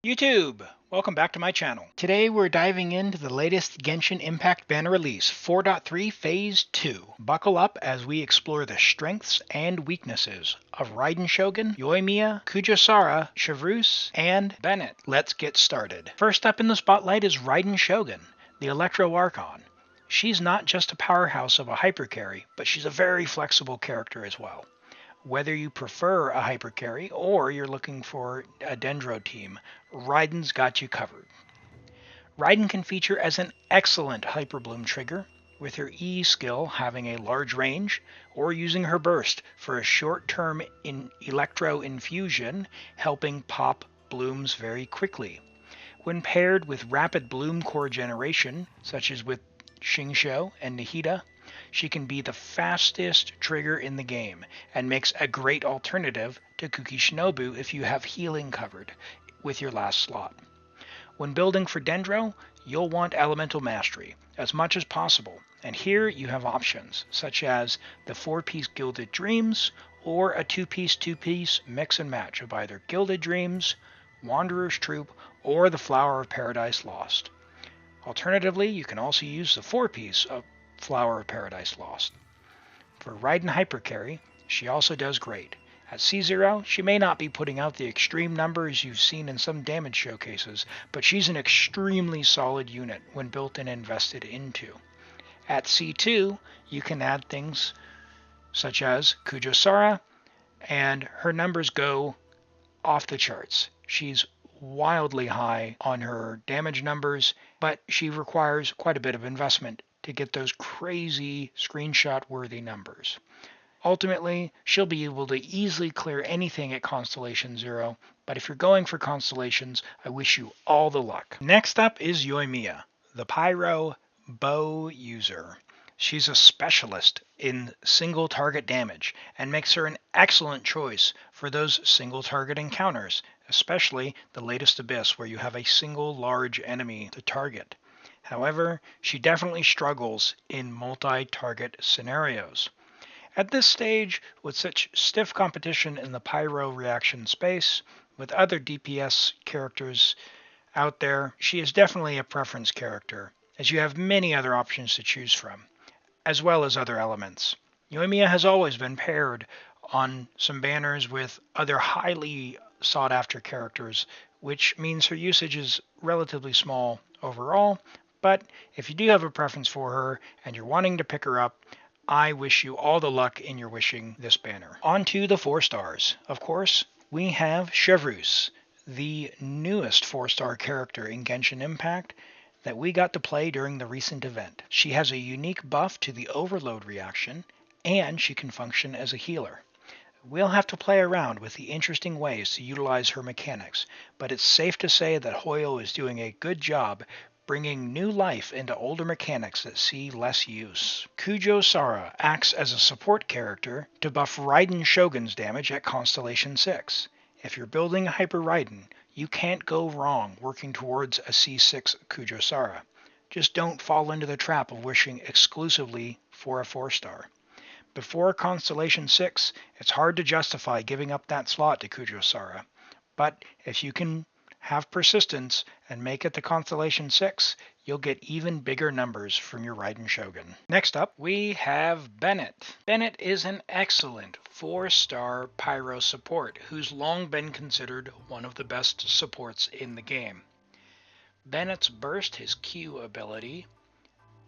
YouTube! Welcome back to my channel. Today we're diving into the latest Genshin Impact banner release, 4.3 Phase 2. Buckle up as we explore the strengths and weaknesses of Raiden Shogun, Yoimiya, Kujosara, Chevreuse, and Bennett. Let's get started. First up in the spotlight is Raiden Shogun, the Electro Archon. She's not just a powerhouse of a hypercarry, but she's a very flexible character as well. Whether you prefer a hypercarry or you're looking for a Dendro team, Raiden's got you covered. Raiden can feature as an excellent Hyperbloom trigger, with her E skill having a large range, or using her burst for a short-term Electro infusion, helping pop blooms very quickly. When paired with rapid bloom core generation, such as with Xingqiu and Nahida, she can be the fastest trigger in the game and makes a great alternative to Kuki Shinobu if you have healing covered with your last slot. When building for Dendro, you'll want Elemental Mastery as much as possible, and here you have options such as the 4-piece Gilded Dreams or a 2-piece mix and match of either Gilded Dreams, Wanderer's Troop, or the Flower of Paradise Lost. Alternatively, you can also use the 4-piece of Flower of Paradise Lost. For Raiden Hypercarry, she also does great. At C0, she may not be putting out the extreme numbers you've seen in some damage showcases, but she's an extremely solid unit when built and invested into. At C2, you can add things such as Kujosara, and her numbers go off the charts. She's wildly high on her damage numbers, but she requires quite a bit of investment to get those crazy screenshot-worthy numbers. Ultimately, she'll be able to easily clear anything at Constellation 0, but if you're going for Constellations, I wish you all the luck. Next up is Yoimiya, the Pyro bow user. She's a specialist in single target damage and makes her an excellent choice for those single target encounters, especially the latest Abyss where you have a single large enemy to target. However, she definitely struggles in multi-target scenarios. At this stage, with such stiff competition in the Pyro reaction space, with other DPS characters out there, she is definitely a preference character, as you have many other options to choose from, as well as other elements. Yoimiya has always been paired on some banners with other highly sought-after characters, which means her usage is relatively small overall, but if you do have a preference for her and you're wanting to pick her up, I wish you all the luck in your wishing this banner. On to the 4 stars. Of course, we have Chevreuse, the newest 4-star character in Genshin Impact that we got to play during the recent event. She has a unique buff to the overload reaction, and she can function as a healer. We'll have to play around with the interesting ways to utilize her mechanics, but it's safe to say that Hoyo is doing a good job bringing new life into older mechanics that see less use. Kujosara acts as a support character to buff Raiden Shogun's damage at Constellation 6. If you're building Hyper Raiden, you can't go wrong working towards a C6 Kujosara. Just don't fall into the trap of wishing exclusively for a 4-star. Before Constellation 6, it's hard to justify giving up that slot to Kujosara, but if you can have persistence and make it to Constellation 6, you'll get even bigger numbers from your Raiden Shogun. Next up, we have Bennett. Bennett is an excellent 4-star Pyro support who's long been considered one of the best supports in the game. Bennett's Burst, his Q ability,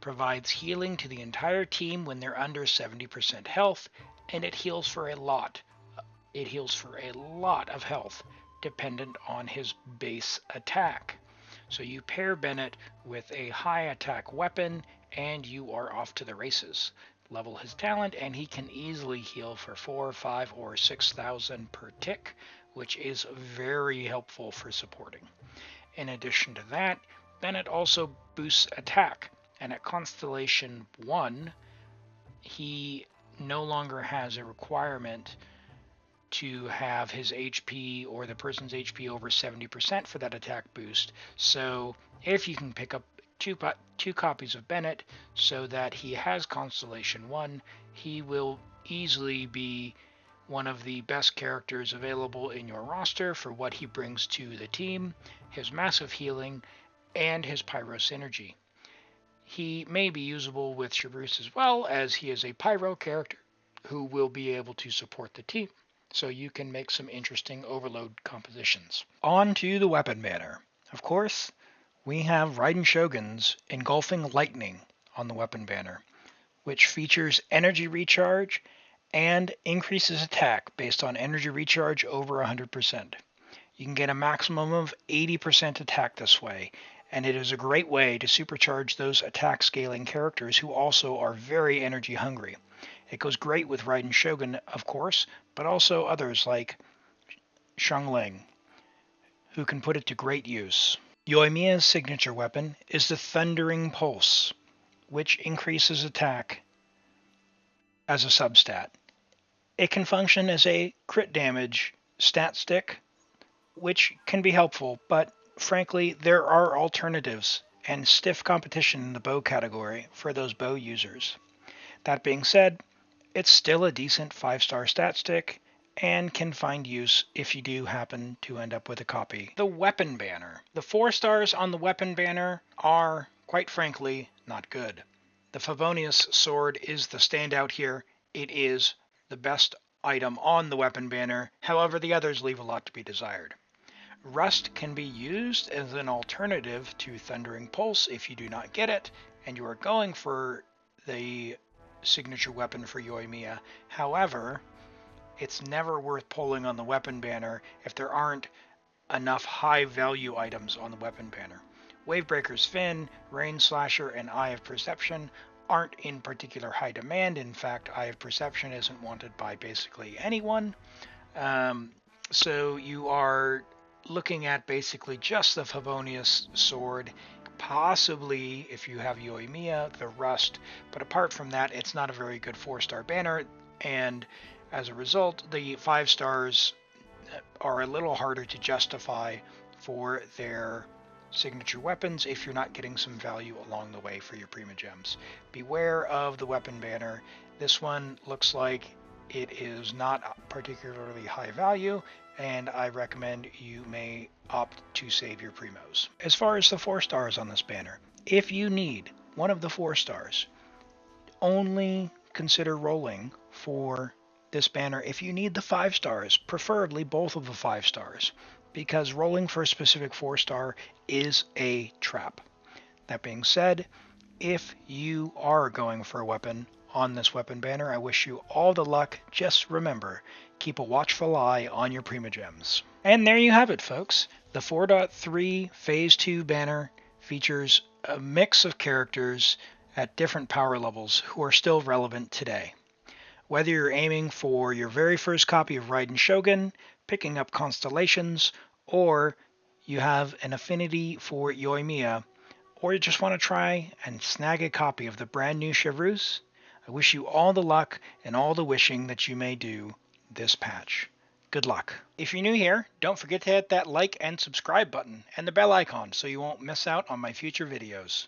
provides healing to the entire team when they're under 70% health, and it heals for a lot. It heals for a lot of health, dependent on his base attack. So you pair Bennett with a high attack weapon and you are off to the races. Level his talent and he can easily heal for 4, 5, or 6,000 per tick, which is very helpful for supporting. In addition to that, Bennett also boosts attack, and at Constellation 1, he no longer has a requirement to have his HP or the person's HP over 70% for that attack boost. So if you can pick up two copies of Bennett so that he has Constellation 1, he will easily be one of the best characters available in your roster for what he brings to the team. his massive healing, and his pyro synergy. He may be usable with Chevreuse as well, as he is a pyro character who will be able to support the team, so you can make some interesting overload compositions. On to the weapon banner. Of course, we have Raiden Shogun's Engulfing Lightning on the weapon banner, which features energy recharge and increases attack based on energy recharge over 100%. You can get a maximum of 80% attack this way, and it is a great way to supercharge those attack scaling characters who also are very energy hungry. It goes great with Raiden Shogun, of course, but also others like Xiangling, who can put it to great use. Yoimiya's signature weapon is the Thundering Pulse, which increases attack as a substat. It can function as a crit damage stat stick, which can be helpful, but frankly, there are alternatives and stiff competition in the bow category for those bow users. That being said, it's still a decent 5-star stat stick and can find use if you do happen to end up with a copy. The weapon banner. The 4 stars on the weapon banner are, quite frankly, not good. The Favonius sword is the standout here. It is the best item on the weapon banner. However, the others leave a lot to be desired. Rust can be used as an alternative to Thundering Pulse if you do not get it, and you are going for the signature weapon for Yoimiya. However, it's never worth pulling on the weapon banner if there aren't enough high value items on the weapon banner. Wavebreaker's Fin, Rain Slasher, and Eye of Perception aren't in particular high demand. In fact, Eye of Perception isn't wanted by basically anyone. So you are looking at basically just the Favonius sword, possibly, if you have Yoimiya, the Rust, but apart from that, it's not a very good 4-star banner, and as a result, the 5 stars are a little harder to justify for their signature weapons if you're not getting some value along the way for your Primo Gems. Beware of the weapon banner. This one looks like it is not particularly high value, and I recommend you may opt to save your Primos. As far as the 4 stars on this banner, if you need one of the 4 stars, only consider rolling for this banner if you need the 5 stars, preferably both of the 5 stars, because rolling for a specific 4-star is a trap. That being said, if you are going for a weapon on this weapon banner, I wish you all the luck. Just remember, keep a watchful eye on your Primo Gems. And there you have it, folks. The 4.3 Phase 2 banner features a mix of characters at different power levels who are still relevant today. Whether you're aiming for your very first copy of Raiden Shogun, picking up Constellations, or you have an affinity for Yoimiya, or you just want to try and snag a copy of the brand new Chevreuse, I wish you all the luck and all the wishing that you may do this patch. Good luck. If you're new here, don't forget to hit that like and subscribe button and the bell icon so you won't miss out on my future videos.